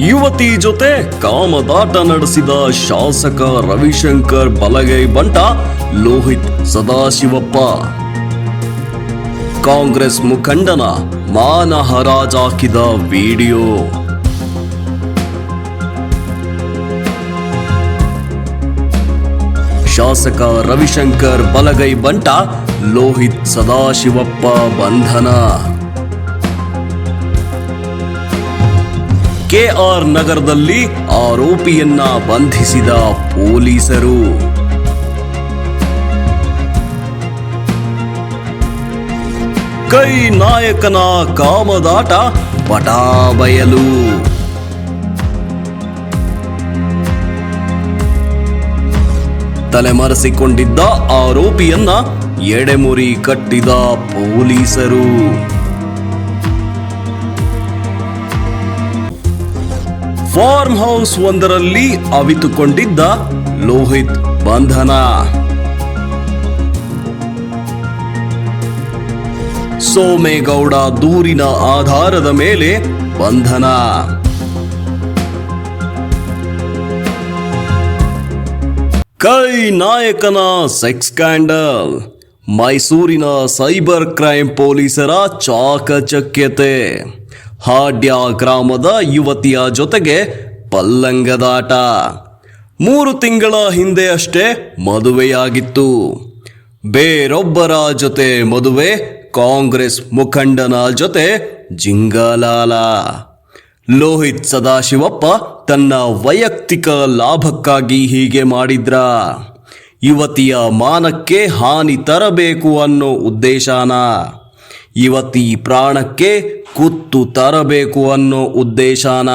ಯುವತಿ ಜೊತೆ ಕಾಮದಾಟ ನಡೆಸಿದ ಶಾಸಕ ರವಿಶಂಕರ್ ಬಲಗೈ ಬಂಟ ಲೋಹಿತ್ ಸದಾಶಿವಪ್ಪ. ಕಾಂಗ್ರೆಸ್ ಮುಖಂಡನ ಮಾನ ಹರಾಜಾಕಿದ ವಿಡಿಯೋ. ಶಾಸಕ ರವಿಶಂಕರ್ ಬಲಗೈ ಬಂಟ ಲೋಹಿತ್ ಸದಾಶಿವಪ್ಪ ಬಂಧನ. ಕೆಆರ್ ನಗರದಲ್ಲಿ ಆರೋಪಿಯನ್ನ ಬಂಧಿಸಿದ ಪೊಲೀಸರು. ಕೈ ನಾಯಕನ ಕಾಮದಾಟ ಬಟಾಬಯಲು. ತಲೆಮರೆಸಿಕೊಂಡಿದ್ದ ಆರೋಪಿಯನ್ನ ಎಡೆಮುರಿ ಕಟ್ಟಿದ ಪೊಲೀಸರು. ಫಾರ್ಮ್ ಹೌಸ್ ಒಂದರಲ್ಲಿ ಅವಿತುಕೊಂಡಿದ್ದ ಲೋಹಿತ್ ಬಂಧನ. ಸೋಮೇಗೌಡ ದೂರಿನ ಆಧಾರದ ಮೇಲೆ ಬಂಧನ. ಕೈ ನಾಯಕನ ಸೆಕ್ಸ್ ಸ್ಕ್ಯಾಂಡಲ್. ಮೈಸೂರಿನ ಸೈಬರ್ ಕ್ರೈಮ್ ಪೊಲೀಸರ ಚಾಕಚಕ್ಯತೆ. ಹಾಡ್ಯ ಗ್ರಾಮದ ಯುವತಿಯ ಜೊತೆಗೆ ಪಲ್ಲಂಗದಾಟ. 3 ತಿಂಗಳ ಹಿಂದೆ ಅಷ್ಟೇ ಮದುವೆಯಾಗಿತ್ತು. ಬೇರೊಬ್ಬರ ಜೊತೆ ಮದುವೆ. ಕಾಂಗ್ರೆಸ್ ಮುಖಂಡನ ಜೊತೆ ಜಿಂಗಲಾಲ. ಲೋಹಿತ್ ಸದಾಶಿವಪ್ಪ ತನ್ನ ವೈಯಕ್ತಿಕ ಲಾಭಕ್ಕಾಗಿ ಹೀಗೆ ಮಾಡಿದ್ರ? ಯುವತಿಯ ಮಾನಕ್ಕೆ ಹಾನಿ ತರಬೇಕು ಅನ್ನೋ ಉದ್ದೇಶನ? ಯುವತಿ ಪ್ರಾಣಕ್ಕೆ ಕುತ್ತು ತರಬೇಕು ಅನ್ನೋ ಉದ್ದೇಶನ?